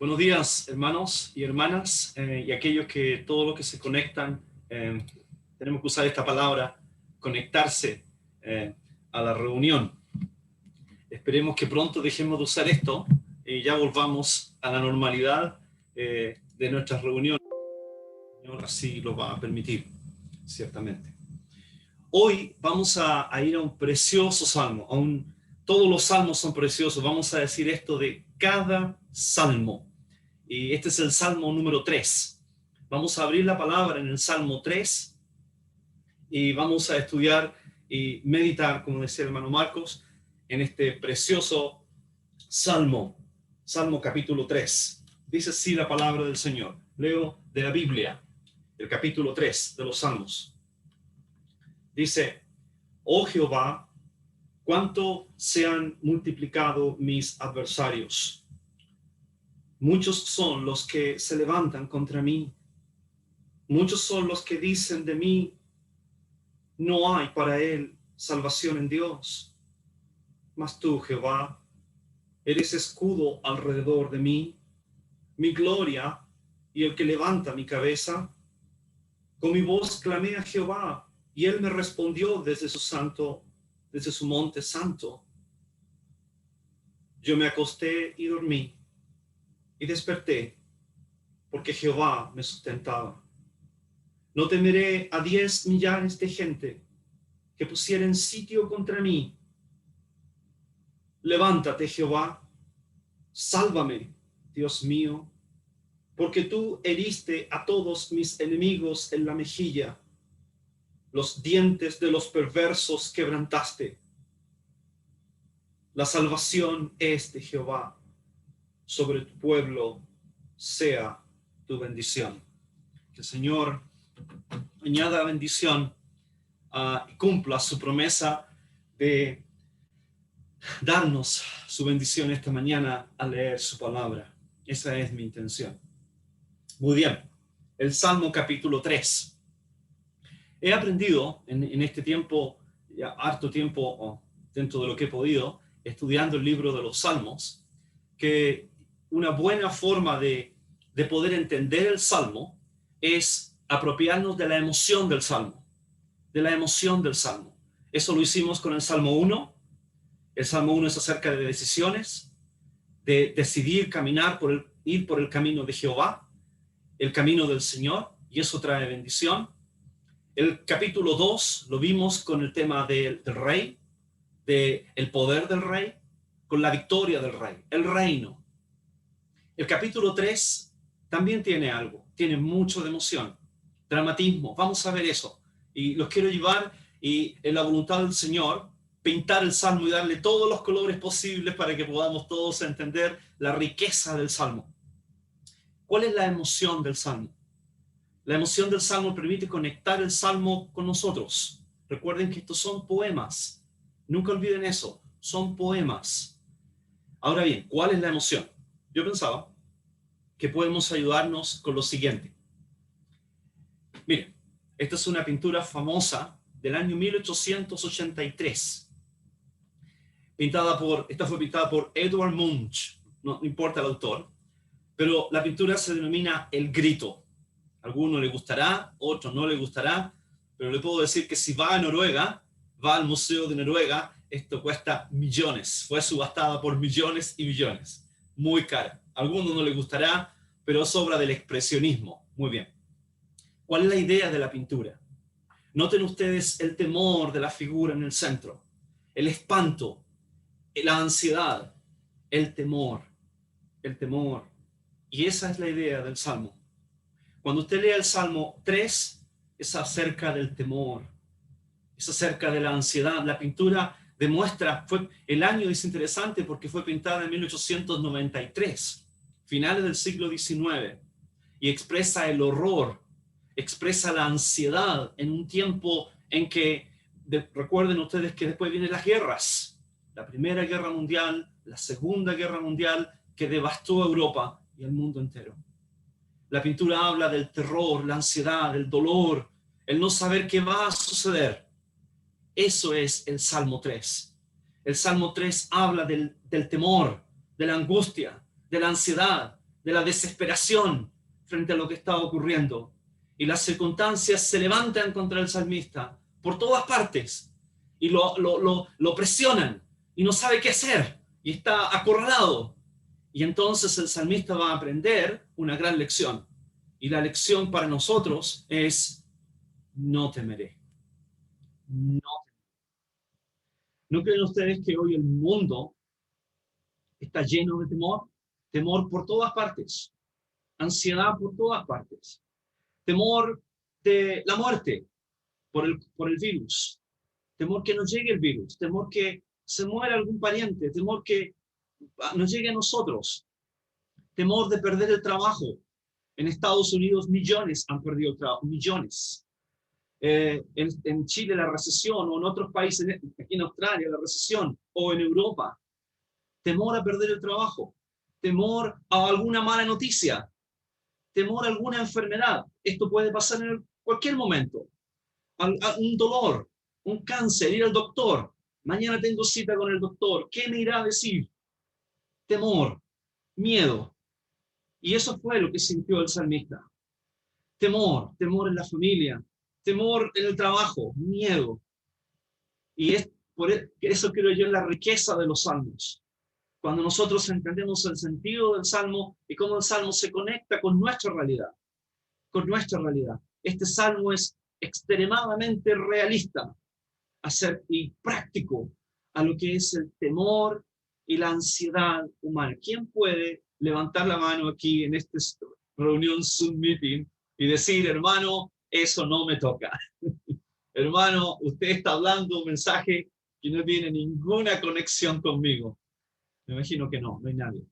Buenos días, hermanos y hermanas, y aquellos que todos los que se conectan, tenemos que usar esta palabra, conectarse a la reunión. Esperemos que pronto dejemos de usar esto y ya volvamos a la normalidad de nuestras reuniones. El Señor así lo va a permitir, ciertamente. Hoy vamos a ir a un precioso salmo, todos los salmos son preciosos, vamos a decir esto de cada salmo. Y este es el Salmo número 3. Vamos a abrir la palabra en el Salmo 3 y vamos a estudiar y meditar, como decía el hermano Marcos, en este precioso Salmo, Salmo capítulo 3. Dice así la palabra del Señor. Leo de la Biblia, el capítulo 3 de los Salmos. Dice: Oh Jehová, cuánto se han multiplicado mis adversarios. Muchos son los que se levantan contra mí. Muchos son los que dicen de mí: no hay para él salvación en Dios. Mas tú, Jehová, eres escudo alrededor de mí, mi gloria y el que levanta mi cabeza. Con mi voz clamé a Jehová, y él me respondió desde su monte santo. Yo me acosté y dormí, y desperté, porque Jehová me sustentaba. No temeré a 10 millares de gente que pusieren sitio contra mí. Levántate, Jehová, sálvame, Dios mío, porque tú heriste a todos mis enemigos en la mejilla. Los dientes de los perversos quebrantaste. La salvación es de Jehová. Sobre tu pueblo sea tu bendición. Que el Señor añada bendición y cumpla su promesa de darnos su bendición esta mañana al leer su palabra. Esa es mi intención. Muy bien, el Salmo capítulo 3. He aprendido en este tiempo, ya harto tiempo dentro de lo que he podido, estudiando el libro de los Salmos, que una buena forma de poder entender el Salmo es apropiarnos de la emoción del Salmo, Eso lo hicimos con el Salmo 1. El Salmo 1 es acerca de decisiones, de decidir caminar ir por el camino de Jehová, el camino del Señor, y eso trae bendición. El capítulo 2 lo vimos con el tema del rey, del poder del rey, con la victoria del rey, el reino. El capítulo 3 también tiene mucho de emoción, dramatismo. Vamos a ver eso. Y los quiero llevar y en la voluntad del Señor, pintar el Salmo y darle todos los colores posibles para que podamos todos entender la riqueza del Salmo. ¿Cuál es la emoción del Salmo? La emoción del Salmo permite conectar el Salmo con nosotros. Recuerden que estos son poemas. Nunca olviden eso. Son poemas. Ahora bien, ¿cuál es la emoción? Yo pensaba que podemos ayudarnos con lo siguiente. Miren, esta es una pintura famosa del año 1883. Esta fue pintada por Edvard Munch. No importa el autor. Pero la pintura se denomina El Grito. A alguno le gustará, otro no le gustará, pero le puedo decir que si va a Noruega, va al Museo de Noruega, esto cuesta millones. Fue subastada por millones y millones. Muy cara. A alguno no le gustará, pero es obra del expresionismo. Muy bien. ¿Cuál es la idea de la pintura? Noten ustedes el temor de la figura en el centro, el espanto, la ansiedad, el temor. Y esa es la idea del Salmo. Cuando usted lee el Salmo 3, es acerca del temor, es acerca de la ansiedad. La pintura demuestra, el año es interesante porque fue pintada en 1893, finales del siglo XIX, y expresa el horror, expresa la ansiedad en un tiempo en que, recuerden ustedes que después vienen las guerras, la Primera Guerra Mundial, la Segunda Guerra Mundial, que devastó Europa y el mundo entero. La pintura habla del terror, la ansiedad, el dolor, el no saber qué va a suceder. Eso es el Salmo 3. El Salmo 3 habla del temor, de la angustia, de la ansiedad, de la desesperación frente a lo que estaba ocurriendo. Y las circunstancias se levantan contra el salmista por todas partes y lo presionan y no sabe qué hacer y está acorralado. Y entonces el salmista va a aprender una gran lección. Y la lección para nosotros es: no temeré. No. ¿No creen ustedes que hoy el mundo está lleno de temor? Temor por todas partes, ansiedad por todas partes, temor de la muerte por el virus, temor que nos llegue el virus, temor que se muera algún pariente, temor que nos llegue a nosotros, temor de perder el trabajo. En Estados Unidos millones han perdido el trabajo, millones. En Chile la recesión, o en otros países, aquí en Australia la recesión, o en Europa. Temor a perder el trabajo, temor a alguna mala noticia, temor a alguna enfermedad. Esto puede pasar en cualquier momento. Un dolor, un cáncer, ir al doctor. Mañana tengo cita con el doctor. ¿Qué me irá a decir? Temor, miedo. Y eso fue lo que sintió el salmista. Temor, temor en la familia, temor en el trabajo, miedo. Y es por eso creo yo en la riqueza de los salmos. Cuando nosotros entendemos el sentido del salmo y cómo el salmo se conecta con nuestra realidad. Con nuestra realidad. Este salmo es extremadamente realista y práctico a lo que es el temor y la ansiedad humana. ¿Quién puede levantar la mano aquí en esta reunión Zoom meeting y decir: hermano, eso no me toca? Hermano, usted está hablando un mensaje que no tiene ninguna conexión conmigo. Me imagino que no hay nadie.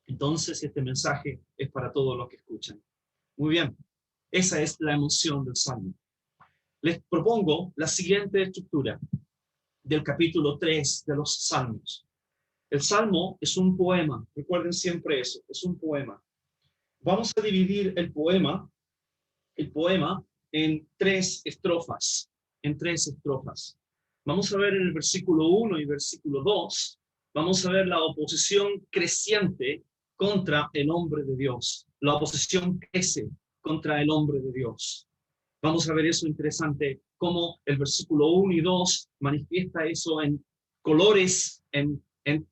Entonces este mensaje es para todos los que escuchan. Muy bien, esa es la emoción del salmo. Les propongo la siguiente estructura del capítulo 3 de los salmos. El salmo es un poema, recuerden siempre eso, es un poema. Vamos a dividir el poema en tres estrofas, Vamos a ver en el versículo 1 y versículo 2, vamos a ver la oposición creciente contra el hombre de Dios. La oposición crece contra el hombre de Dios. Vamos a ver eso interesante, cómo el versículo 1 y 2 manifiesta eso en colores, en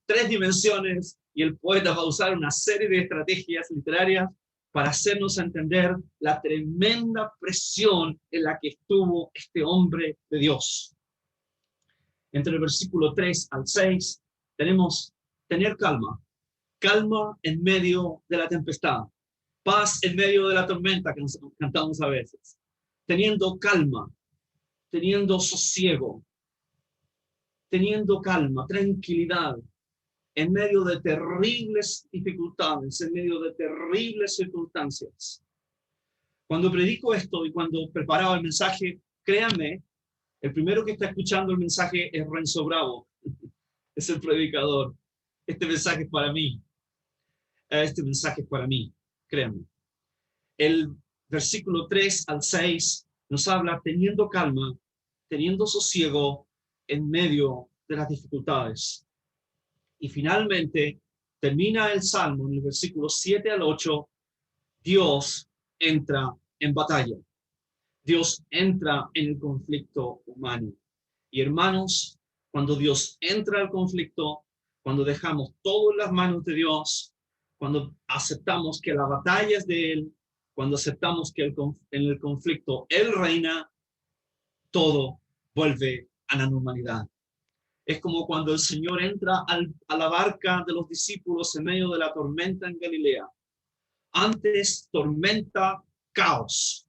tres dimensiones, y el poeta va a usar una serie de estrategias literarias para hacernos entender la tremenda presión en la que estuvo este hombre de Dios. Entre el versículo 3 al 6 tenemos tener calma, calma en medio de la tempestad, paz en medio de la tormenta que nos cantamos a veces, teniendo calma, teniendo sosiego, teniendo calma, tranquilidad, en medio de terribles dificultades, en medio de terribles circunstancias. Cuando predico esto y cuando preparaba el mensaje, créanme, el primero que está escuchando el mensaje es Renzo Bravo, es el predicador. Este mensaje es para mí. Créanme. El versículo 3 al 6 nos habla teniendo calma, teniendo sosiego en medio de las dificultades. Y finalmente termina el salmo en el versículo 7 al 8, Dios entra en batalla. Dios entra en el conflicto humano. Y hermanos, cuando Dios entra al conflicto, cuando dejamos todo en las manos de Dios, cuando aceptamos que la batalla es de Él, cuando aceptamos que en el conflicto Él reina, todo vuelve a la normalidad. Es como cuando el Señor entra a la barca de los discípulos en medio de la tormenta en Galilea. Antes tormenta, caos.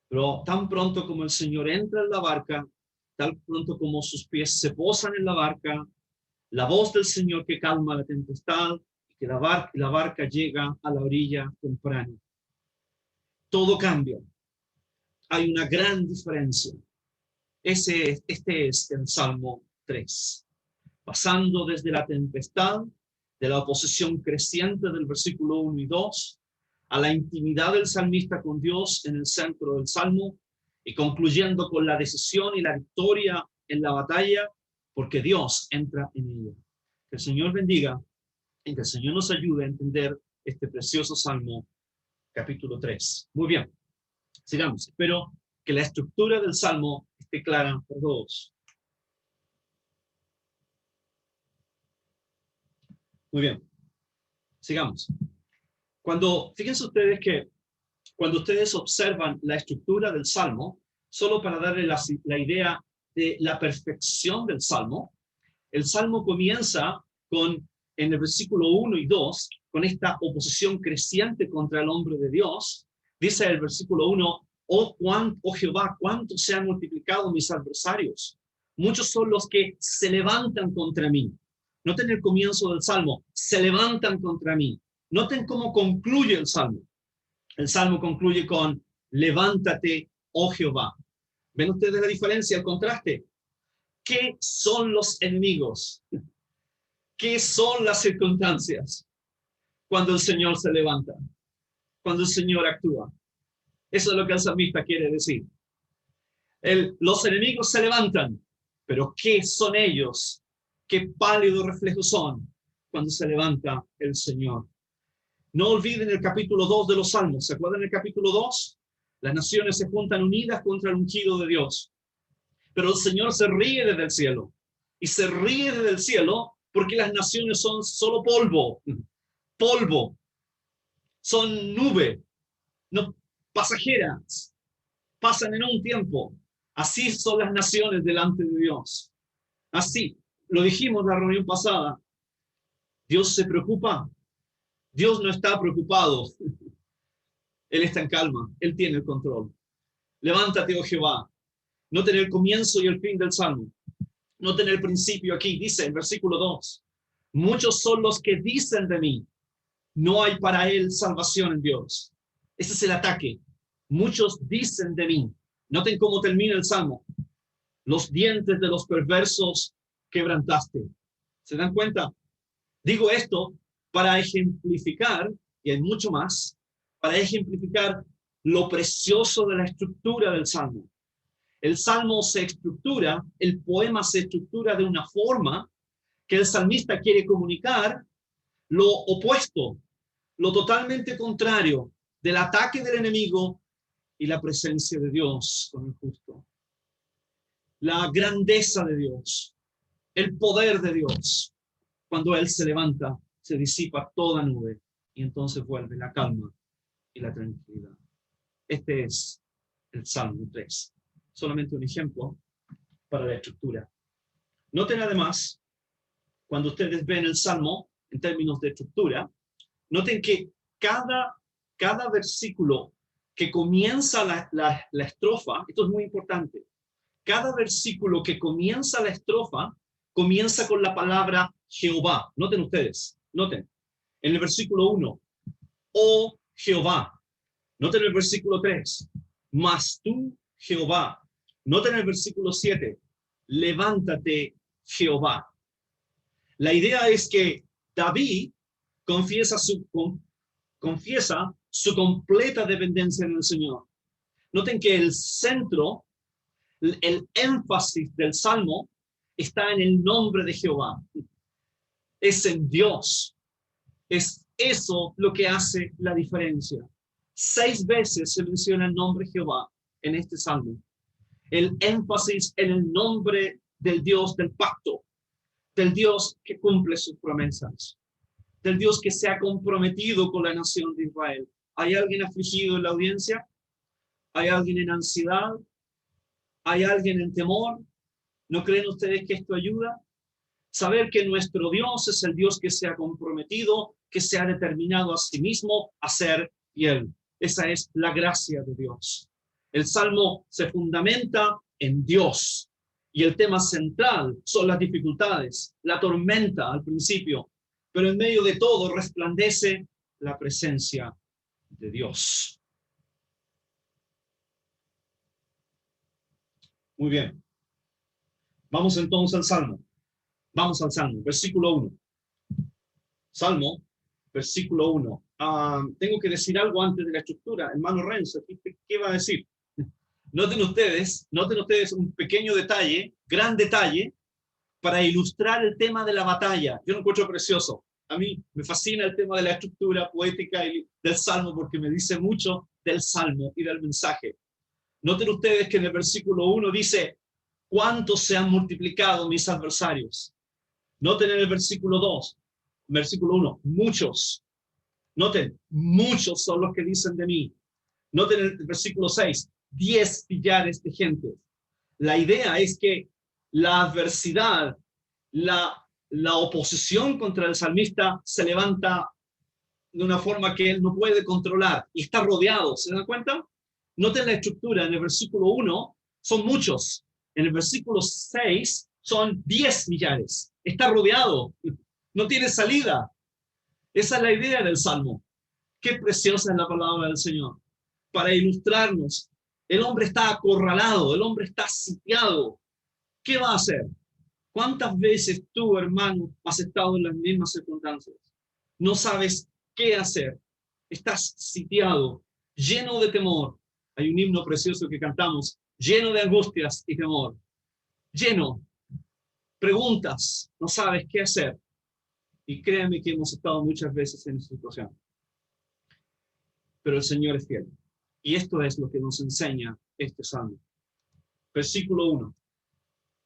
Pero tan pronto como el Señor entra en la barca, tan pronto como sus pies se posan en la barca, la voz del Señor que calma la tempestad, y que la barca llega a la orilla temprano. Todo cambia. Hay una gran diferencia. Este es el Salmo 3. Pasando desde la tempestad, de la oposición creciente del versículo 1 y 2, a la intimidad del salmista con Dios en el centro del Salmo, y concluyendo con la decisión y la victoria en la batalla, porque Dios entra en ella. Que el Señor bendiga y que el Señor nos ayude a entender este precioso Salmo, capítulo 3. Muy bien, sigamos. Espero que la estructura del Salmo esté clara por todos. Muy bien, sigamos. Fíjense ustedes que cuando ustedes observan la estructura del Salmo, solo para darle la idea de la perfección del Salmo, el Salmo comienza en el versículo 1 y 2, con esta oposición creciente contra el hombre de Dios. Dice el versículo 1, oh Jehová, cuánto se han multiplicado mis adversarios. Muchos son los que se levantan contra mí. Noten el comienzo del Salmo, se levantan contra mí. Noten cómo concluye el Salmo. El Salmo concluye con, levántate, oh Jehová. ¿Ven ustedes la diferencia, el contraste? ¿Qué son los enemigos? ¿Qué son las circunstancias cuando el Señor se levanta? Cuando el Señor actúa. Eso es lo que el salmista quiere decir. Los enemigos se levantan, pero ¿qué son ellos? ¿Qué pálido reflejo son cuando se levanta el Señor? No olviden el capítulo 2 de los Salmos. ¿Se acuerdan del capítulo 2? Las naciones se juntan unidas contra el ungido de Dios. Pero el Señor se ríe desde el cielo. Y se ríe desde el cielo porque las naciones son solo polvo. Polvo. Son nube. No pasajeras. Pasan en un tiempo. Así son las naciones delante de Dios. Así. Lo dijimos en la reunión pasada. Dios se preocupa. Dios no está preocupado. Él está en calma. Él tiene el control. Levántate, oh Jehová. No tener el comienzo y el fin del Salmo. No tener el principio aquí. Dice en versículo 2. Muchos son los que dicen de mí. No hay para él salvación en Dios. Ese es el ataque. Muchos dicen de mí. Noten cómo termina el Salmo. Los dientes de los perversos quebrantaste. ¿Se dan cuenta? Digo esto para ejemplificar, y hay mucho más, para ejemplificar lo precioso de la estructura del Salmo. El Salmo se estructura, el poema se estructura de una forma que el salmista quiere comunicar lo opuesto, lo totalmente contrario del ataque del enemigo y la presencia de Dios con el justo. La grandeza de Dios, el poder de Dios. Cuando Él se levanta, se disipa toda nube y entonces vuelve la calma y la tranquilidad. Este es el Salmo 3. Solamente un ejemplo para la estructura. Noten además, cuando ustedes ven el Salmo en términos de estructura, noten que cada versículo que comienza la estrofa, esto es muy importante, cada versículo que comienza la estrofa comienza con la palabra Jehová. Noten ustedes, noten. En el versículo 1, oh Jehová. Noten el versículo 3, mas tú, Jehová. Noten el versículo 7, levántate, Jehová. La idea es que David confiesa su completa dependencia en el Señor. Noten que el centro, el énfasis del Salmo está en el nombre de Jehová. Es en Dios. Es eso lo que hace la diferencia. 6 veces se menciona el nombre de Jehová en este Salmo. El énfasis en el nombre del Dios del pacto, del Dios que cumple sus promesas, del Dios que se ha comprometido con la nación de Israel. ¿Hay alguien afligido en la audiencia? ¿Hay alguien en ansiedad? ¿Hay alguien en temor? ¿No creen ustedes que esto ayuda? Saber que nuestro Dios es el Dios que se ha comprometido, que se ha determinado a sí mismo a ser fiel. Esa es la gracia de Dios. El Salmo se fundamenta en Dios y el tema central son las dificultades, la tormenta al principio, pero en medio de todo resplandece la presencia de Dios. Muy bien. Vamos entonces al Salmo. Vamos al Salmo, versículo 1. Salmo, versículo 1. Tengo que decir algo antes de la estructura. Hermano Renzo, ¿qué va a decir? Noten ustedes un pequeño detalle, gran detalle, para ilustrar el tema de la batalla. Yo lo encuentro precioso. A mí me fascina el tema de la estructura poética del Salmo porque me dice mucho del Salmo y del mensaje. Noten ustedes que en el versículo 1 dice, ¿cuántos se han multiplicado mis adversarios? Noten en el versículo 2, versículo 1, muchos. Noten, muchos son los que dicen de mí. Noten el versículo 6, 10 millares de gente. La idea es que la adversidad, la oposición contra el salmista se levanta de una forma que él no puede controlar y está rodeado. ¿Se dan cuenta? Noten la estructura. En el versículo 1 son muchos. En el versículo 6 son 10 millares. Está rodeado. No tiene salida. Esa es la idea del Salmo. Qué preciosa es la palabra del Señor. Para ilustrarnos, el hombre está acorralado, el hombre está sitiado. ¿Qué va a hacer? ¿Cuántas veces tú, hermano, has estado en las mismas circunstancias? No sabes qué hacer. Estás sitiado, lleno de temor. Hay un himno precioso que cantamos, lleno de angustias y temor. Lleno. Preguntas, no sabes qué hacer. Y créeme que hemos estado muchas veces en esa situación. Pero el Señor es fiel. Y esto es lo que nos enseña este salmo. Versículo 1.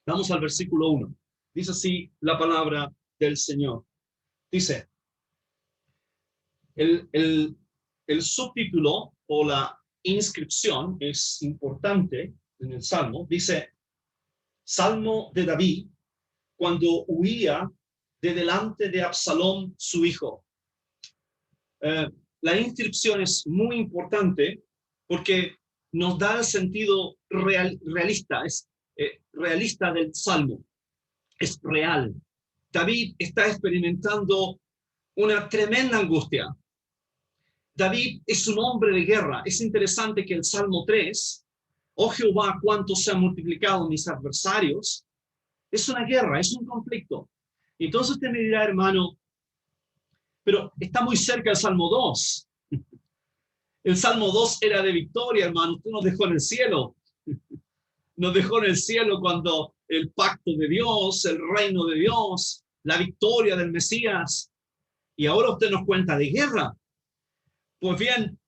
Vamos al versículo 1. Dice así la palabra del Señor. Dice, el subtítulo o la inscripción es importante en el Salmo. Dice, Salmo de David, cuando huía de delante de Absalón, su hijo. La inscripción es muy importante porque nos da el sentido realista, es realista del Salmo. Es real. David está experimentando una tremenda angustia. David es un hombre de guerra. Es interesante que el Salmo 3, oh Jehová, cuántos se han multiplicado mis adversarios, es una guerra, es un conflicto. Entonces usted me dirá, hermano, pero está muy cerca el Salmo 2. El Salmo 2 era de victoria, hermano. Usted nos dejó en el cielo. Nos dejó en el cielo cuando el pacto de Dios, el reino de Dios, la victoria del Mesías. Y ahora usted nos cuenta de guerra. Pues bien,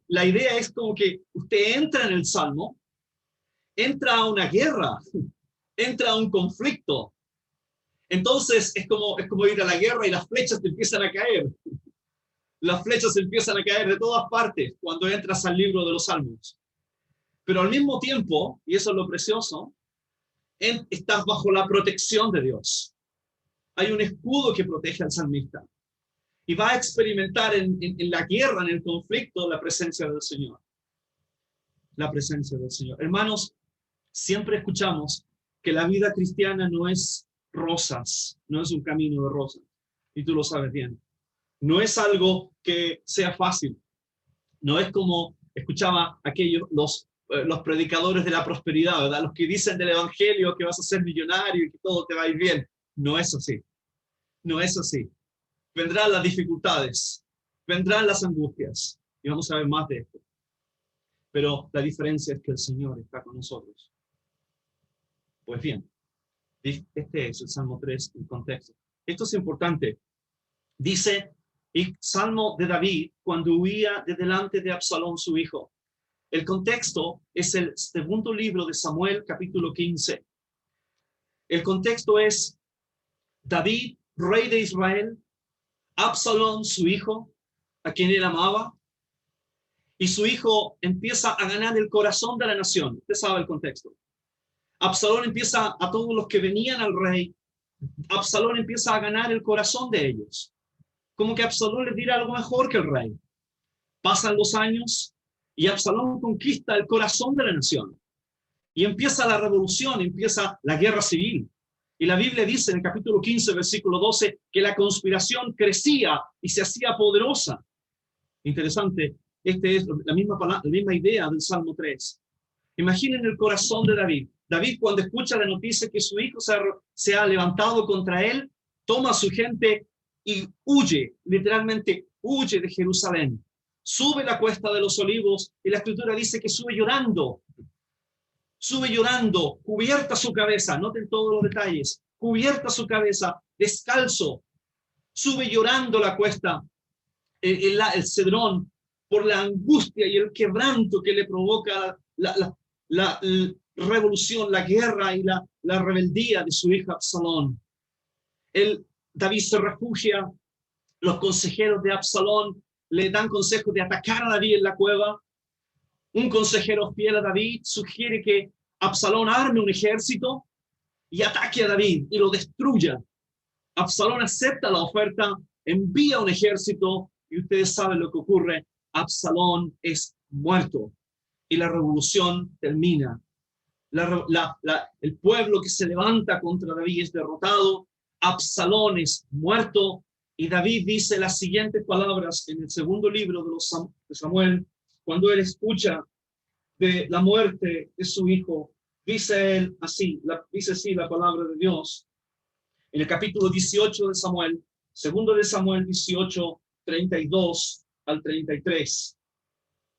la idea es como que usted entra en el Salmo, entra a una guerra, entra a un conflicto. Entonces es como ir a la guerra y las flechas te empiezan a caer. Las flechas empiezan a caer de todas partes cuando entras al libro de los Salmos. Pero al mismo tiempo, y eso es lo precioso, estás bajo la protección de Dios. Hay un escudo que protege al salmista. Y va a experimentar en la guerra, en el conflicto, la presencia del Señor. La presencia del Señor. Hermanos, siempre escuchamos que la vida cristiana no es rosas, no es un camino de rosas. Y tú lo sabes bien. No es algo que sea fácil. No es como escuchaba aquellos, los predicadores de la prosperidad, ¿verdad? Los que dicen del evangelio que vas a ser millonario y que todo te va a ir bien. No es así. No es así. Vendrán las dificultades, vendrán las angustias, y vamos a ver más de esto. Pero la diferencia es que el Señor está con nosotros. Pues bien, este es el Salmo 3 en contexto. Esto es importante. Dice, y Salmo de David, cuando huía de delante de Absalón, su hijo. El contexto es el segundo libro de Samuel, capítulo 15. El contexto es David, rey de Israel, Absalón, su hijo, a quien él amaba, y su hijo empieza a ganar el corazón de la nación. Usted sabe el contexto. Absalón empieza a todos los que venían al rey, Absalón empieza a ganar el corazón de ellos. Como que Absalón les diera algo mejor que el rey. Pasan los años y Absalón conquista el corazón de la nación. Y empieza la revolución, empieza la guerra civil. Y la Biblia dice en el capítulo 15, versículo 12, que la conspiración crecía y se hacía poderosa. Interesante, esta es la misma idea del Salmo 3. Imaginen el corazón de David. David, cuando escucha la noticia que su hijo se ha levantado contra él, toma a su gente y huye, literalmente huye de Jerusalén. Sube la cuesta de los olivos y la escritura dice que sube llorando, cubierta su cabeza, noten todos los detalles, cubierta su cabeza, descalzo, Sube llorando la cuesta, el Cedrón, por la angustia y el quebranto que le provoca la revolución, la guerra y la rebeldía de su hija Absalón. David se refugia, los consejeros de Absalón le dan consejo de atacar a David en la cueva. Un consejero fiel a David sugiere que Absalón arme un ejército y ataque a David y lo destruya. Absalón acepta la oferta, envía un ejército y ustedes saben lo que ocurre. Absalón es muerto y la revolución termina. El pueblo que se levanta contra David es derrotado. Absalón es muerto y David dice las siguientes palabras en el segundo libro de Samuel, cuando él escucha de la muerte de su hijo. Dice él así, dice así la palabra de Dios. En el capítulo 18 de Samuel, segundo de Samuel 18, 32 al 33.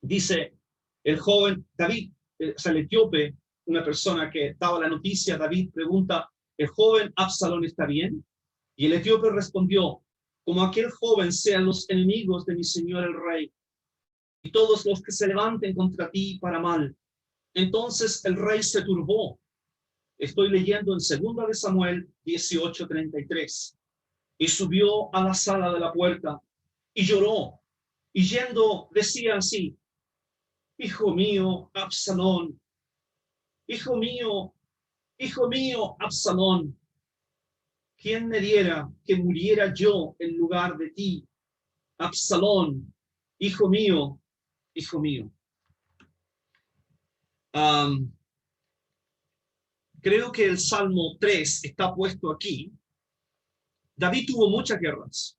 Dice el joven David, el etíope, una persona que daba la noticia, David pregunta, ¿el joven Absalón está bien? Y el etíope respondió, como aquel joven sean los enemigos de mi señor el rey, y todos los que se levanten contra ti para mal. Entonces el rey se turbó. Estoy leyendo en 2 de Samuel 18:33. Y subió a la sala de la puerta y lloró. Y yendo decía así, hijo mío, Absalón, hijo mío, Absalón, ¿quién me diera que muriera yo en lugar de ti? Absalón, hijo mío, hijo mío. Creo que el Salmo 3 está puesto aquí. David tuvo muchas guerras.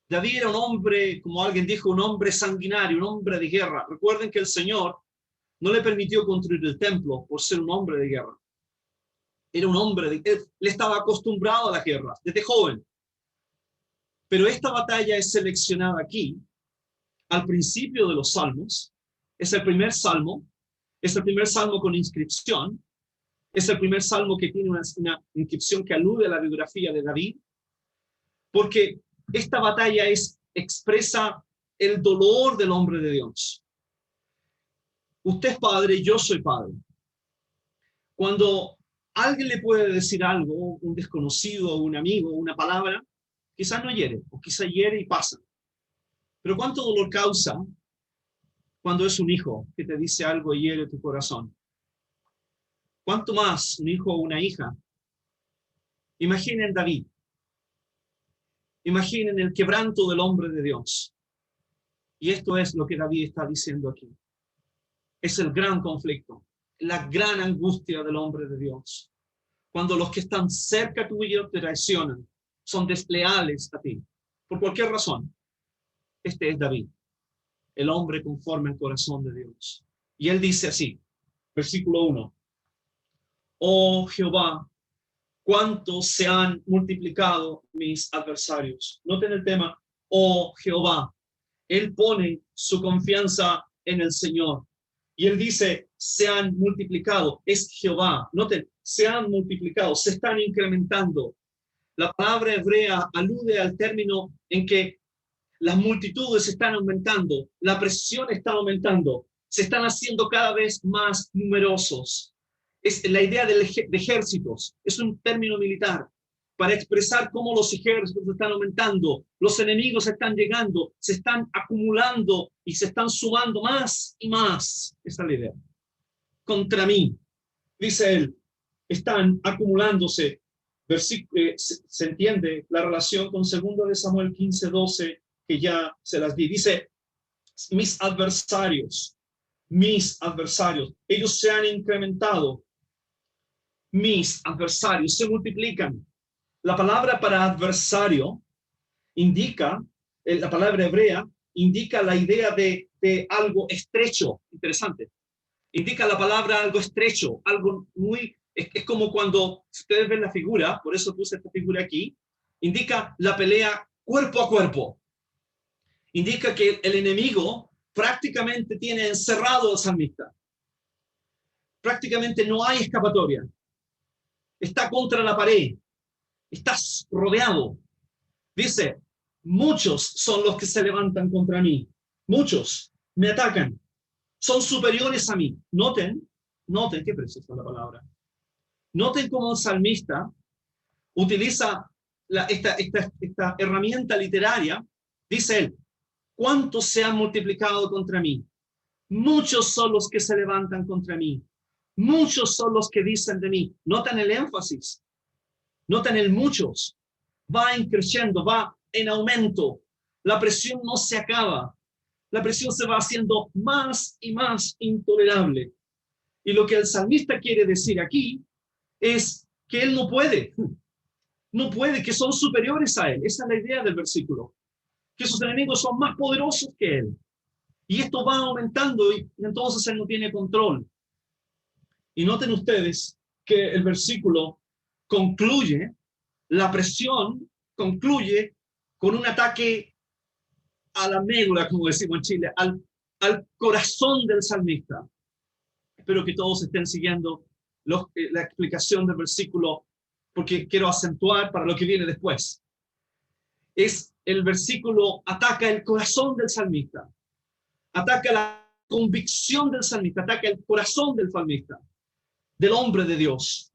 David era un hombre, como alguien dijo, un hombre sanguinario, un hombre de guerra. Recuerden que el Señor no le permitió construir el templo por ser un hombre de guerra. Era un hombre, él estaba acostumbrado a las guerras desde joven. Pero esta batalla es seleccionada aquí, al principio de los salmos. Es el primer salmo con inscripción. Es el primer salmo que tiene una inscripción que alude a la biografía de David. Porque esta batalla expresa el dolor del hombre de Dios. Usted es padre, yo soy padre. Cuando alguien le puede decir algo, un desconocido, un amigo, una palabra, quizás no hiere, o quizás hiere y pasa. Pero ¿cuánto dolor causa cuando es un hijo que te dice algo y hiere tu corazón? ¿Cuánto más un hijo o una hija? Imaginen David. Imaginen el quebranto del hombre de Dios. Y esto es lo que David está diciendo aquí. Es el gran conflicto, la gran angustia del hombre de Dios. Cuando los que están cerca tuyo te traicionan, son desleales a ti, por cualquier razón. Este es David, el hombre conforme al corazón de Dios. Y él dice así, versículo 1. Oh Jehová, cuánto se han multiplicado mis adversarios. Noten el tema, oh Jehová. Él pone su confianza en el Señor. Y él dice, se han multiplicado. Es Jehová. Noten, se han multiplicado, se están incrementando. La palabra hebrea alude al término en que las multitudes están aumentando, la presión está aumentando, se están haciendo cada vez más numerosos. Es la idea de ejércitos, es un término militar para expresar cómo los ejércitos están aumentando, los enemigos están llegando, se están acumulando y se están sumando más y más. Esa es la idea. Contra mí, dice él, están acumulándose. Se entiende la relación con 2 de Samuel 15:12, que ya se las di. Dice, mis adversarios, ellos se han incrementado. Mis adversarios se multiplican. La palabra para adversario indica, la palabra hebrea, indica la idea de algo estrecho. Interesante. Indica la palabra algo estrecho, algo muy... Es como cuando ustedes ven la figura, por eso puse esta figura aquí, indica la pelea cuerpo a cuerpo. Indica que el enemigo prácticamente tiene encerrado al salmista. Prácticamente no hay escapatoria. Está contra la pared. Estás rodeado. Dice, muchos son los que se levantan contra mí. Muchos me atacan. Son superiores a mí. Noten, qué preciosa la palabra. Noten cómo el salmista utiliza esta herramienta literaria. Dice él, ¿cuántos se han multiplicado contra mí? Muchos son los que se levantan contra mí. Muchos son los que dicen de mí. Noten el énfasis. Noten el muchos. Va creciendo, va en aumento. La presión no se acaba. La presión se va haciendo más y más intolerable. Y lo que el salmista quiere decir aquí es que él no puede, que son superiores a él. Esa es la idea del versículo, que sus enemigos son más poderosos que él. Y esto va aumentando y entonces él no tiene control. Y noten ustedes que el versículo concluye, la presión concluye con un ataque a la médula, como decimos en Chile, al corazón del salmista. Espero que todos estén siguiendo la explicación del versículo, porque quiero acentuar para lo que viene después. El versículo ataca el corazón del salmista, ataca la convicción del salmista, ataca el corazón del salmista, del hombre de Dios.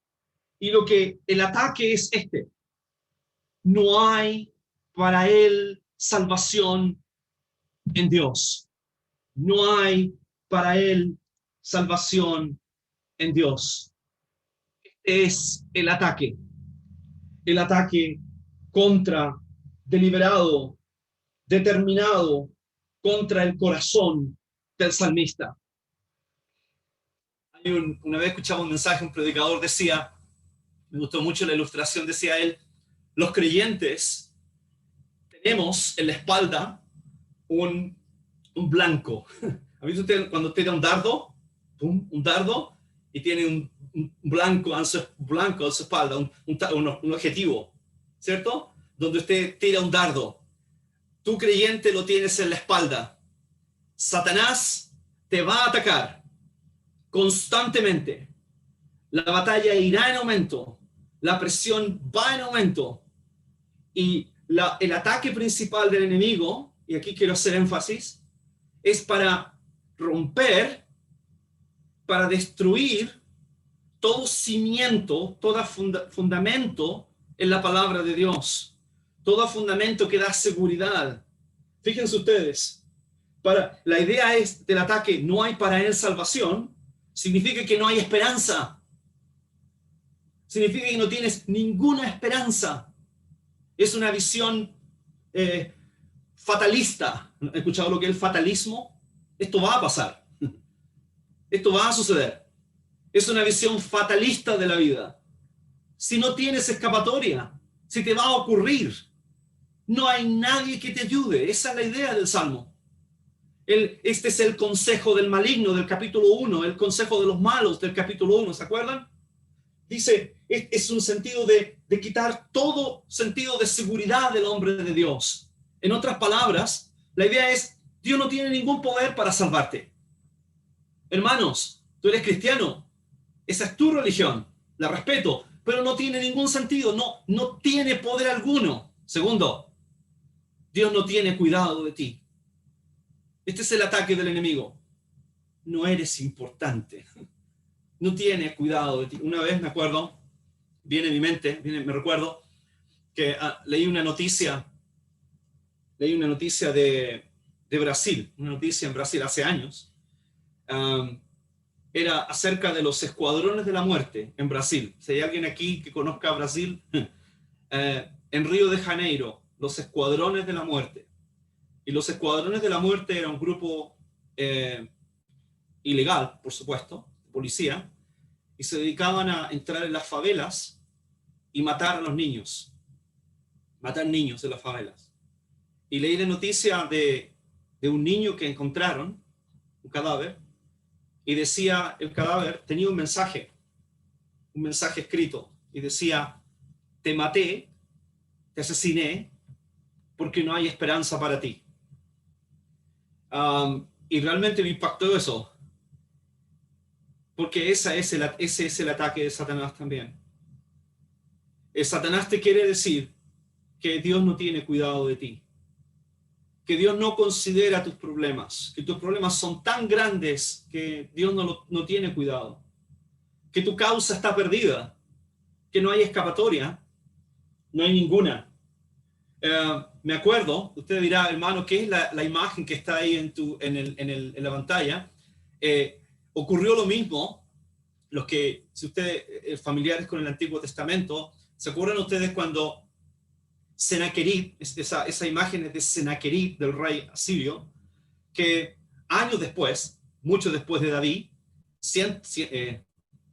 Y el ataque es este: no hay para él salvación en Dios. No hay para él salvación en Dios. Es el ataque deliberado, determinado contra el corazón del salmista. Una vez escuchaba un mensaje, un predicador decía, me gustó mucho la ilustración, decía él, los creyentes tenemos en la espalda un blanco. ¿Ha visto usted cuando tira un dardo? ¡Pum! Un dardo y tiene un blanco a su espalda, un objetivo, ¿cierto? Donde usted tira un dardo. Tú creyente lo tienes en la espalda. Satanás te va a atacar constantemente. La batalla irá en aumento. La presión va en aumento. Y el ataque principal del enemigo, y aquí quiero hacer énfasis, es para romper, para destruir todo cimiento, todo fundamento en la palabra de Dios. Todo fundamento que da seguridad. Fíjense ustedes, la idea del ataque, no hay para él salvación, significa que no hay esperanza. Significa que no tienes ninguna esperanza. Es una visión fatalista. ¿Han escuchado lo que es el fatalismo? Esto va a pasar. Esto va a suceder. Es una visión fatalista de la vida. Si no tienes escapatoria, si te va a ocurrir, no hay nadie que te ayude. Esa es la idea del Salmo. Este es el consejo del maligno del capítulo 1, el consejo de los malos del capítulo 1, ¿se acuerdan? Dice, es un sentido de quitar todo sentido de seguridad del hombre de Dios. En otras palabras, la idea es, Dios no tiene ningún poder para salvarte. Hermanos, tú eres cristiano, esa es tu religión, la respeto, pero no tiene ningún sentido, no tiene poder alguno. Segundo, Dios no tiene cuidado de ti. Este es el ataque del enemigo. No eres importante. No tiene cuidado de ti. Una vez me acuerdo, viene a mi mente, me recuerdo, que leí una noticia de Brasil, una noticia en Brasil hace años. Era acerca de los escuadrones de la muerte en Brasil. Si hay alguien aquí que conozca Brasil, en Río de Janeiro, los escuadrones de la muerte. Y los escuadrones de la muerte era un grupo ilegal, por supuesto, policía, y se dedicaban a entrar en las favelas y matar a los niños. Matar niños en las favelas. Y leí la noticia de un niño que encontraron, un cadáver, y decía, el cadáver tenía un mensaje escrito, y decía, te maté, te asesiné, porque no hay esperanza para ti. Y realmente me impactó eso, porque ese es el ataque de Satanás también. Satanás te quiere decir, que Dios no tiene cuidado de ti, que Dios no considera tus problemas, que tus problemas son tan grandes que Dios no tiene cuidado, que tu causa está perdida, que no hay escapatoria, no hay ninguna. Me acuerdo, usted dirá, hermano, ¿qué es la imagen que está ahí en la pantalla? Ocurrió lo mismo, si ustedes familiares con el Antiguo Testamento, ¿se acuerdan ustedes cuando Sennacherib, esa imagen es de Sennacherib, del rey asirio, que años después, mucho después de David, cientos de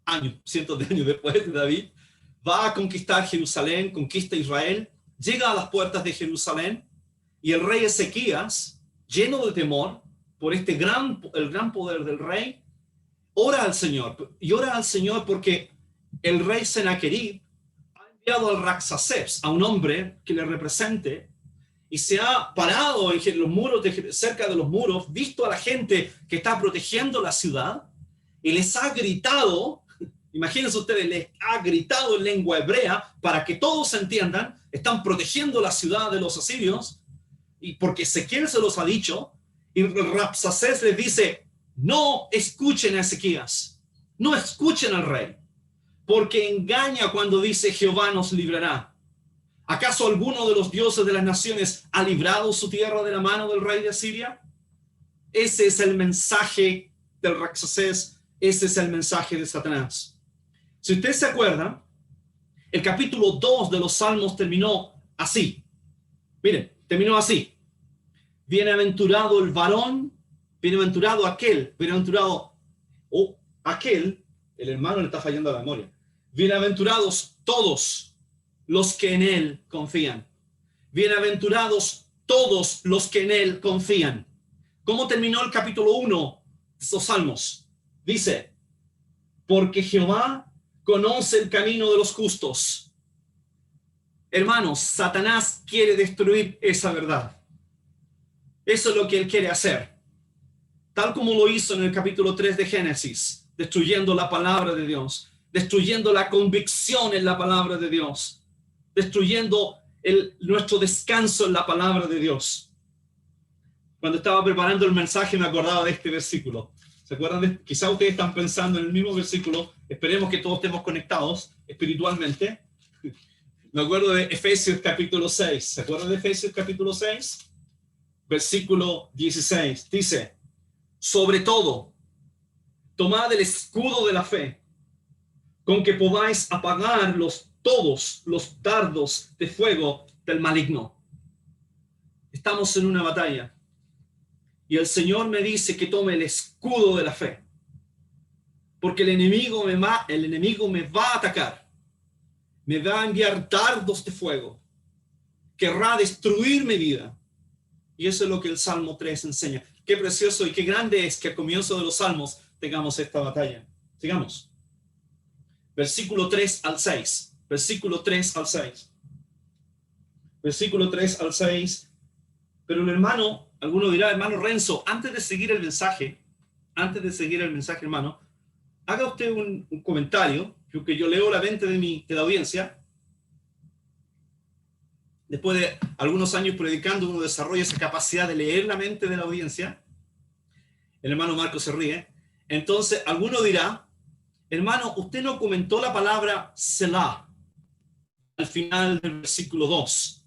años después de David, va a conquistar Jerusalén, conquista Israel, llega a las puertas de Jerusalén, y el rey Ezequías, lleno de temor por el gran poder del rey, ora al Señor porque el rey Sennacherib ha enviado al Rabsacés, a un hombre que le represente, y se ha parado en los muros cerca de los muros, visto a la gente que está protegiendo la ciudad, y les ha gritado, imagínense ustedes, les ha gritado en lengua hebrea para que todos entiendan, están protegiendo la ciudad de los asirios, y porque Ezequiel se los ha dicho, y Rabsacés les dice, no escuchen a Ezequías, no escuchen al rey, porque engaña cuando dice Jehová nos librará. ¿Acaso alguno de los dioses de las naciones ha librado su tierra de la mano del rey de Asiria? Ese es el mensaje del Rabsacés, ese es el mensaje de Satanás. Si ustedes se acuerdan, el capítulo 2 de los Salmos terminó así. Miren, terminó así. Bienaventurado el varón, bienaventurado aquel, el hermano le está fallando la memoria. Bienaventurados todos los que en él confían. Bienaventurados todos los que en él confían. ¿Cómo terminó el capítulo 1 de estos Salmos? Dice, porque Jehová conoce el camino de los justos. Hermanos, Satanás quiere destruir esa verdad. Eso es lo que él quiere hacer. Tal como lo hizo en el capítulo 3 de Génesis, destruyendo la palabra de Dios, destruyendo la convicción en la palabra de Dios, destruyendo nuestro descanso en la palabra de Dios. Cuando estaba preparando el mensaje me acordaba de este versículo. ¿Se acuerdan? Quizá ustedes están pensando en el mismo versículo. Esperemos que todos estemos conectados espiritualmente. Me acuerdo de Efesios capítulo 6. ¿Se acuerdan de Efesios capítulo 6? Versículo 16. Dice, sobre todo, tomad el escudo de la fe, con que podáis apagar todos los dardos de fuego del maligno. Estamos en una batalla. Y el Señor me dice que tome el escudo de la fe. Porque el enemigo me va a atacar. Me va a enviar dardos de fuego. Querrá destruir mi vida. Y eso es lo que el Salmo 3 enseña. Qué precioso y qué grande es que al comienzo de los Salmos tengamos esta batalla. Sigamos. Versículo 3 al 6. Versículo 3 al 6. Versículo 3 al 6. Pero el hermano, alguno dirá, hermano Renzo, antes de seguir el mensaje, hermano, haga usted un comentario, que yo leo la mente de la audiencia. Después de algunos años predicando, uno desarrolla esa capacidad de leer la mente de la audiencia. El hermano Marco se ríe. Entonces, alguno dirá, hermano, usted no comentó la palabra Selah al final del versículo 2.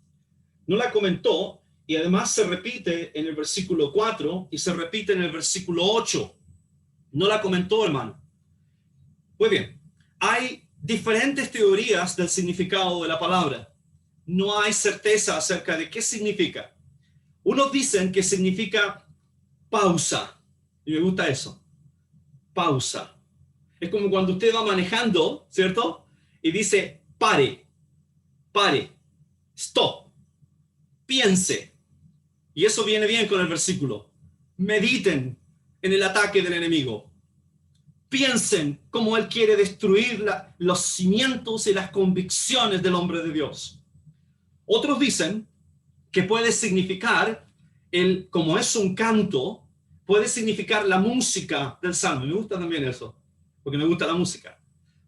No la comentó, y además se repite en el versículo 4 y se repite en el versículo 8. No la comentó, hermano. Muy bien. Hay diferentes teorías del significado de la palabra. No hay certeza acerca de qué significa. Unos dicen que significa pausa. Y me gusta eso. Pausa. Es como cuando usted va manejando, ¿cierto? Y dice, pare, stop, piense. Y eso viene bien con el versículo. Mediten en el ataque del enemigo. Piensen cómo él quiere destruir los cimientos y las convicciones del hombre de Dios. Otros dicen que puede significar, como es un canto, puede significar la música del Salmo. Me gusta también eso, porque me gusta la música.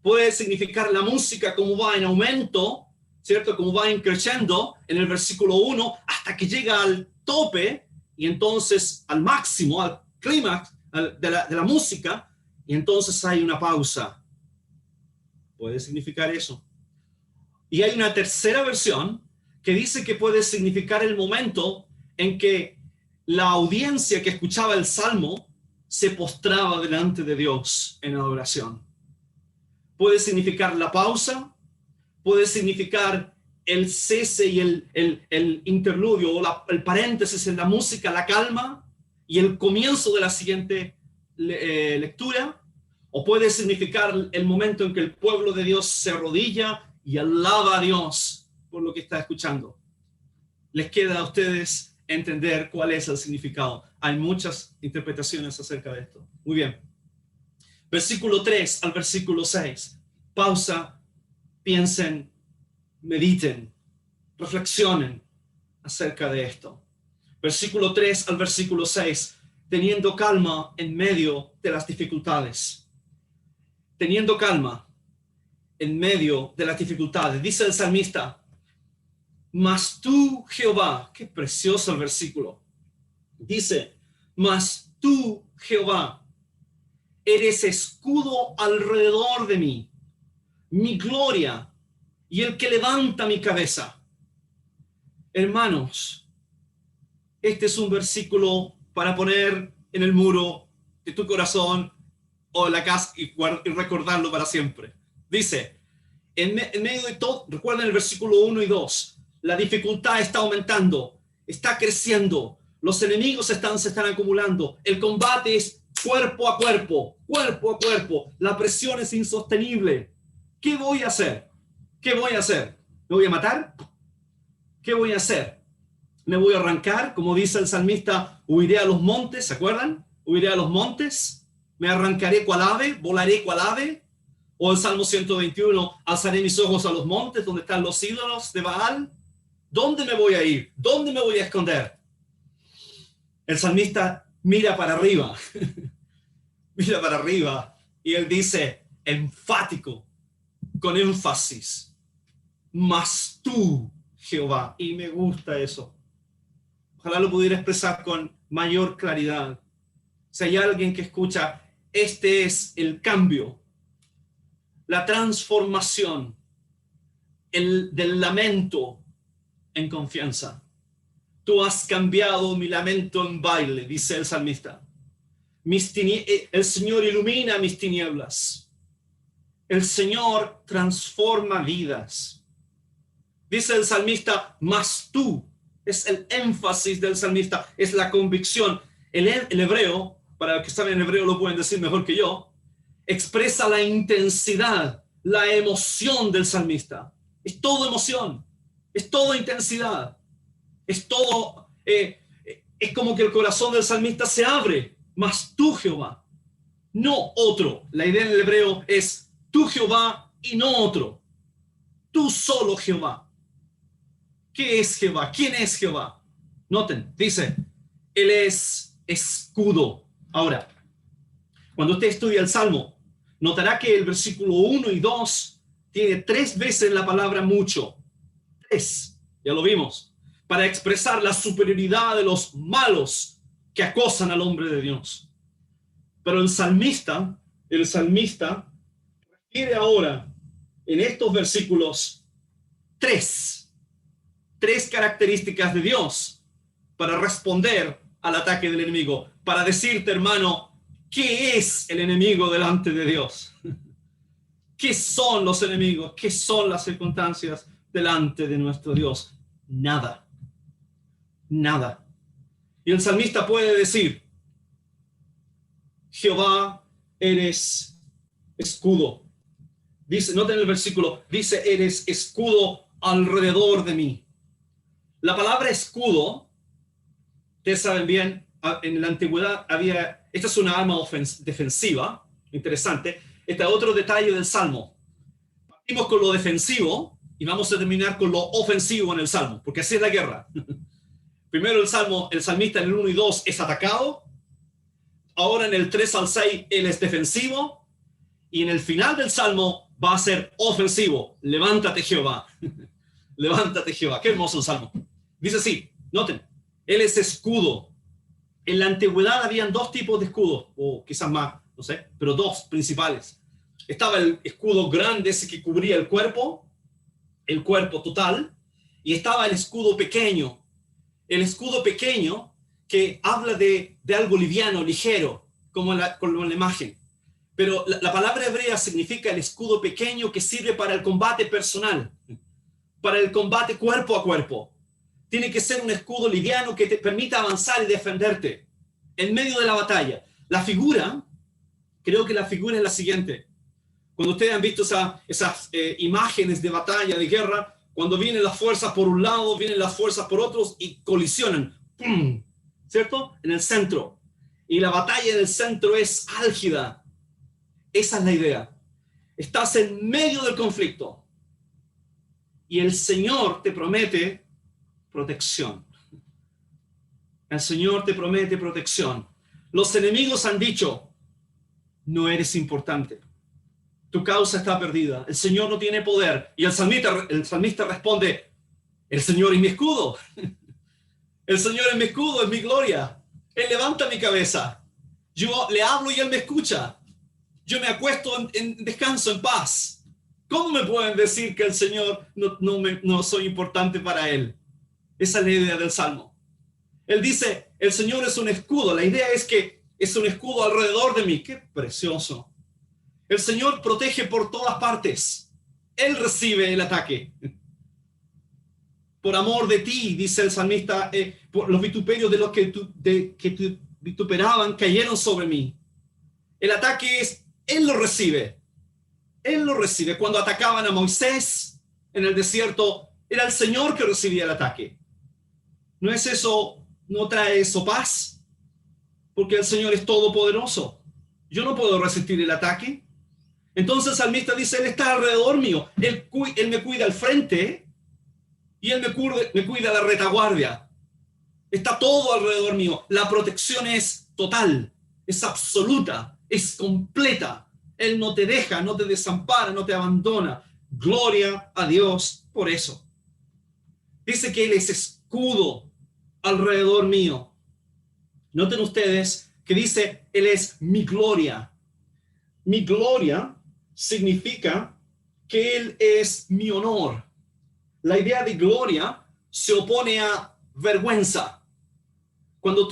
Puede significar la música como va en aumento, ¿cierto? Como va increciendo en el versículo 1 hasta que llega al tope y entonces al máximo, al clímax de la música, y entonces hay una pausa. Puede significar eso. Y hay una tercera versión que dice que puede significar el momento en que la audiencia que escuchaba el salmo se postraba delante de Dios en adoración. Puede significar la pausa, puede significar el cese y el interludio o el paréntesis en la música, la calma y el comienzo de la siguiente lectura, o puede significar el momento en que el pueblo de Dios se arrodilla y alaba a Dios por lo que está escuchando. Les queda a ustedes entender cuál es el significado. Hay muchas interpretaciones acerca de esto. Muy bien. Versículo 3 al versículo 6. Pausa, piensen, mediten, reflexionen acerca de esto. Versículo 3 al versículo 6. Teniendo calma en medio de las dificultades. Teniendo calma en medio de las dificultades. Dice el salmista, mas tú, Jehová, qué precioso el versículo. Dice, mas tú, Jehová, eres escudo alrededor de mí, mi gloria y el que levanta mi cabeza. Hermanos, este es un versículo para poner en el muro de tu corazón o en la casa y recordarlo para siempre. Dice, en medio de todo, recuerden el versículo 1 y 2, la dificultad está aumentando, está creciendo, los enemigos se están acumulando, el combate es cuerpo a cuerpo, la presión es insostenible. ¿Qué voy a hacer? ¿Qué voy a hacer? ¿Me voy a matar? ¿Qué voy a hacer? ¿Me voy a arrancar? Como dice el salmista, huiré a los montes, ¿se acuerdan? Huiré a los montes, me arrancaré cual ave, volaré cual ave. O el Salmo 121, alzaré mis ojos a los montes donde están los ídolos de Baal. ¿Dónde me voy a ir? ¿Dónde me voy a esconder? El salmista mira para arriba, mira para arriba y él dice, enfático, con énfasis, mas tú, Jehová. Y me gusta eso. Ojalá lo pudiera expresar con mayor claridad. Si hay alguien que escucha, este es el cambio, la transformación del lamento en confianza. Tú has cambiado mi lamento en baile, dice el salmista. El Señor ilumina mis tinieblas. El Señor transforma vidas. Dice el salmista, mas tú, es el énfasis del salmista, es la convicción. El hebreo, para los que saben en hebreo lo pueden decir mejor que yo, expresa la intensidad, la emoción del salmista. Es todo emoción, es todo intensidad, es todo, es como que el corazón del salmista se abre, mas tú, Jehová, no otro. La idea en el hebreo es tú, Jehová, y no otro. Tú solo, Jehová. ¿Qué es Jehová? ¿Quién es Jehová? Noten, dice, Él es escudo. Ahora, cuando usted estudia el Salmo, notará que el versículo 1 y 2 tiene 3 veces la palabra mucho. 3, ya lo vimos, para expresar la superioridad de los malos que acosan al hombre de Dios. Pero el salmista refiere ahora en estos versículos 3 características de Dios para responder al ataque del enemigo, para decirte, hermano, ¿qué es el enemigo delante de Dios? ¿Qué son los enemigos? ¿Qué son las circunstancias delante de nuestro Dios? Nada. Nada. Y el salmista puede decir, Jehová, eres escudo. Dice, noten el versículo, dice, eres escudo alrededor de mí. La palabra escudo, ustedes saben bien, en la antigüedad había, esta es una arma defensiva, interesante. Este es otro detalle del Salmo. Partimos con lo defensivo y vamos a terminar con lo ofensivo en el Salmo, porque así es la guerra. Primero el salmista en el 1 y 2 es atacado, ahora en el 3 al 6 él es defensivo, y en el final del Salmo va a ser ofensivo. Levántate, Jehová. Levántate, Jehová. Qué hermoso el salmo. Dice así, noten, Él es escudo. En la antigüedad habían dos tipos de escudos, o quizás más, no sé, pero dos principales. Estaba el escudo grande, ese que cubría el cuerpo total, y estaba el escudo pequeño. El escudo pequeño que habla de algo liviano, ligero, como en la imagen. Pero la palabra hebrea significa el escudo pequeño que sirve para el combate personal, para el combate cuerpo a cuerpo. Tiene que ser un escudo liviano que te permita avanzar y defenderte en medio de la batalla. La figura, creo que la figura es la siguiente. Cuando ustedes han visto esas imágenes de batalla, de guerra, cuando vienen las fuerzas por un lado, vienen las fuerzas por otros y colisionan. ¡Pum! ¿Cierto? En el centro. Y la batalla en el centro es álgida. Esa es la idea. Estás en medio del conflicto. Y el Señor te promete protección. El Señor te promete protección. Los enemigos han dicho, no eres importante. Tu causa está perdida. El Señor no tiene poder. Y el salmista responde, el Señor es mi escudo. El Señor es mi escudo, es mi gloria. Él levanta mi cabeza. Yo le hablo y Él me escucha. Yo me acuesto en descanso, en paz. ¿Cómo me pueden decir que el Señor no soy importante para Él? Esa es la idea del Salmo. Él dice, el Señor es un escudo. La idea es que es un escudo alrededor de mí. ¡Qué precioso! El Señor protege por todas partes. Él recibe el ataque. Por amor de ti, dice el salmista, por los vituperios de los que vituperaban cayeron sobre mí. El ataque es, Él lo recibe. Él lo recibe. Cuando atacaban a Moisés en el desierto, era el Señor que recibía el ataque. ¿No es eso, no trae eso paz? Porque el Señor es todopoderoso. Yo no puedo resistir el ataque. Entonces el salmista dice, Él está alrededor mío. Él me cuida al frente y Él me cuida a la retaguardia. Está todo alrededor mío. La protección es total, es absoluta, es completa. Él no te deja, no te desampara, no te abandona. Gloria a Dios por eso. Dice que Él es escudo alrededor mío. Noten ustedes que dice, Él es mi gloria. Mi gloria significa que Él es mi honor. La idea de gloria se opone a vergüenza. Cuando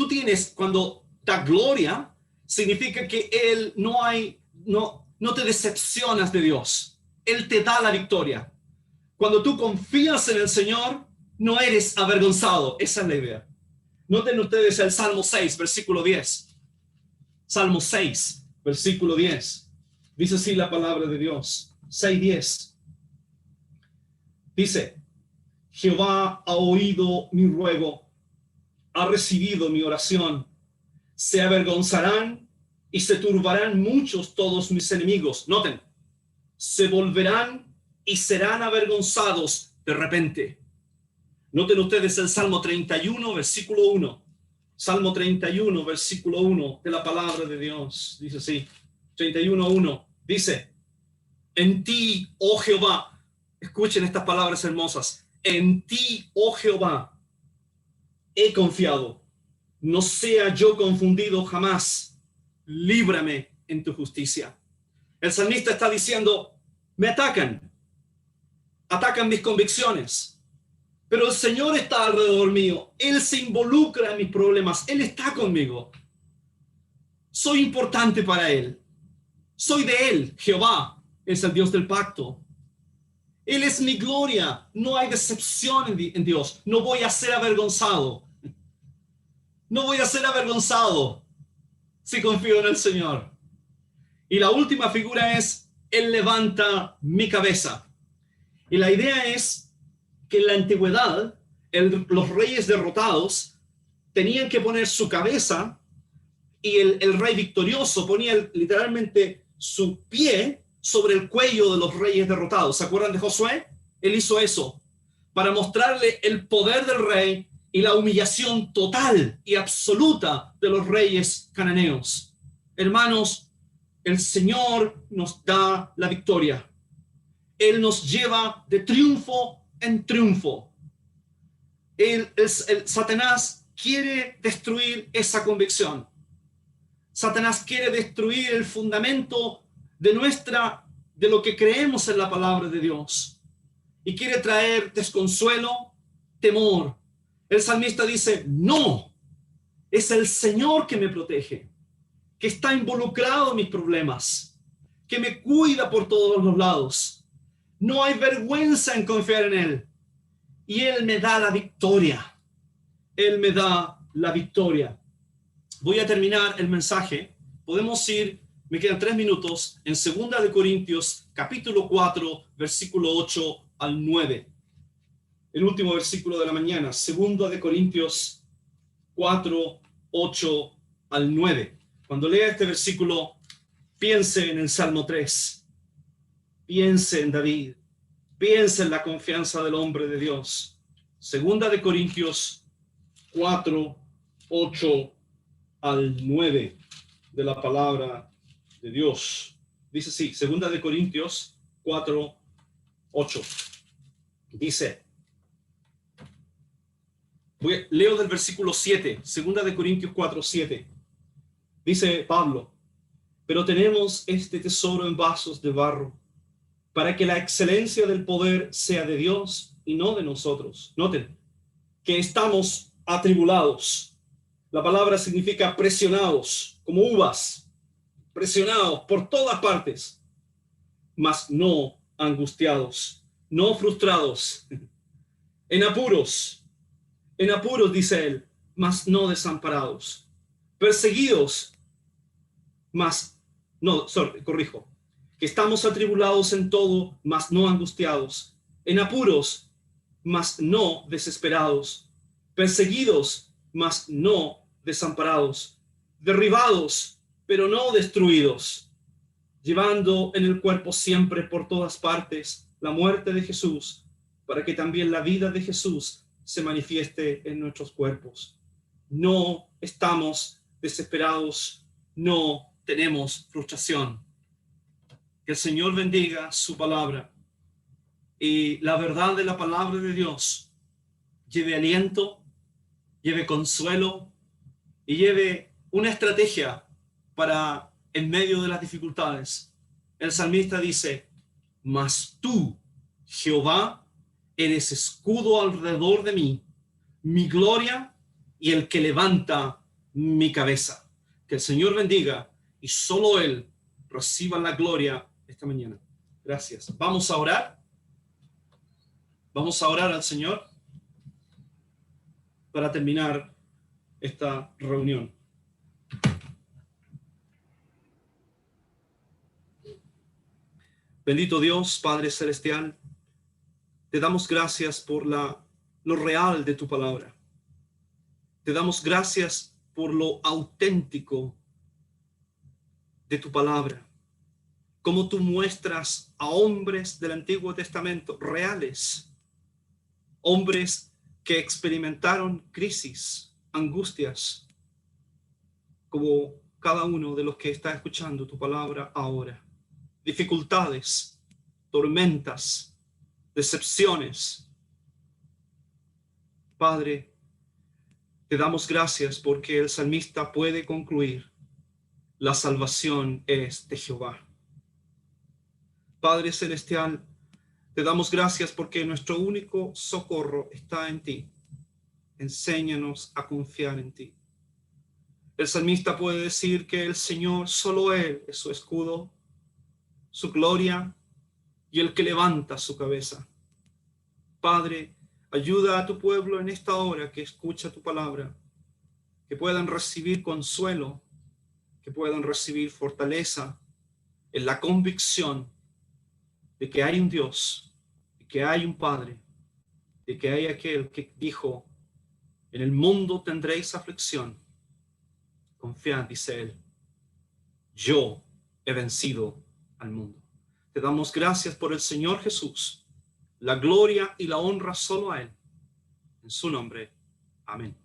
da gloria, significa que Él no te decepcionas de Dios. Él te da la victoria. Cuando tú confías en el Señor, no eres avergonzado. Esa es la idea. Noten ustedes el Salmo 6, versículo 10. Salmo 6, versículo 10. Dice así la palabra de Dios. 6:10. Dice, Jehová ha oído mi ruego, ha recibido mi oración. Se avergonzarán y se turbarán muchos todos mis enemigos. Noten, se volverán y serán avergonzados de repente. Noten ustedes el Salmo 31, versículo 1. Salmo 31, versículo 1 de la palabra de Dios. Dice así, 31:1. Dice, en ti, oh Jehová, escuchen estas palabras hermosas, en ti, oh Jehová, he confiado, no sea yo confundido jamás, líbrame en tu justicia. El salmista está diciendo, me atacan mis convicciones, pero el Señor está alrededor mío, Él se involucra en mis problemas, Él está conmigo. Soy importante para Él. Soy de Él. Jehová es el Dios del pacto. Él es mi gloria. No hay decepción en Dios. No voy a ser avergonzado. No voy a ser avergonzado si confío en el Señor. Y la última figura es, Él levanta mi cabeza. Y la idea es que en la antigüedad, los reyes derrotados tenían que poner su cabeza y el rey victorioso ponía literalmente su pie sobre el cuello de los reyes derrotados. ¿Se acuerdan de Josué? Él hizo eso para mostrarle el poder del rey y la humillación total y absoluta de los reyes cananeos. Hermanos, el Señor nos da la victoria. Él nos lleva de triunfo en triunfo. Satanás quiere destruir esa convicción. Satanás quiere destruir el fundamento de lo que creemos en la palabra de Dios. Y quiere traer desconsuelo, temor. El salmista dice, no, es el Señor que me protege, que está involucrado en mis problemas, que me cuida por todos los lados. No hay vergüenza en confiar en Él. Y Él me da la victoria. Él me da la victoria. Voy a terminar el mensaje. Podemos ir, me quedan 3 minutos, en 2 de Corintios, capítulo 4, versículo 8 al 9. El último versículo de la mañana, 2 de Corintios 4, 8 al 9. Cuando lea este versículo, piense en el Salmo 3. Piense en David. Piense en la confianza del hombre de Dios. 2 de Corintios 4, 8 al 9 de la palabra de Dios. Dice así, 2 de Corintios 4, 8. Dice, leo del versículo 7, 2 de Corintios 4, 7. Dice Pablo, pero tenemos este tesoro en vasos de barro, para que la excelencia del poder sea de Dios y no de nosotros. Noten que estamos atribulados. La palabra significa presionados, como uvas, presionados por todas partes, mas no angustiados, no frustrados, en apuros, dice él, mas no desamparados, perseguidos, que estamos atribulados en todo, mas no angustiados, en apuros, mas no desesperados, perseguidos, mas no desamparados, derribados, pero no destruidos, llevando en el cuerpo siempre por todas partes la muerte de Jesús, para que también la vida de Jesús se manifieste en nuestros cuerpos. No estamos desesperados, no tenemos frustración. Que el Señor bendiga su palabra y la verdad de la palabra de Dios lleve aliento, lleve consuelo y lleve una estrategia para en medio de las dificultades. El salmista dice, mas tú, Jehová, eres escudo alrededor de mí, mi gloria y el que levanta mi cabeza. Que el Señor bendiga y solo Él reciba la gloria esta mañana. Gracias. Vamos a orar. Vamos a orar al Señor para terminar esta reunión. Bendito Dios, Padre Celestial, te damos gracias por lo real de tu palabra. Te damos gracias por lo auténtico de tu palabra. Como tú muestras a hombres del Antiguo Testamento reales, hombres que experimentaron crisis, angustias, como cada uno de los que está escuchando tu palabra ahora. Dificultades, tormentas, decepciones. Padre, te damos gracias porque el salmista puede concluir, la salvación es de Jehová. Padre Celestial, te damos gracias porque nuestro único socorro está en ti. Enséñanos a confiar en ti. El salmista puede decir que el Señor, solo Él es su escudo, su gloria y el que levanta su cabeza. Padre, ayuda a tu pueblo en esta hora que escucha tu palabra, que puedan recibir consuelo, que puedan recibir fortaleza en la convicción de que hay un Dios, de que hay un Padre, de que hay aquel que dijo, en el mundo tendréis aflicción. Confiad, dice Él, yo he vencido al mundo. Te damos gracias por el Señor Jesús. La gloria y la honra solo a Él. En su nombre. Amén.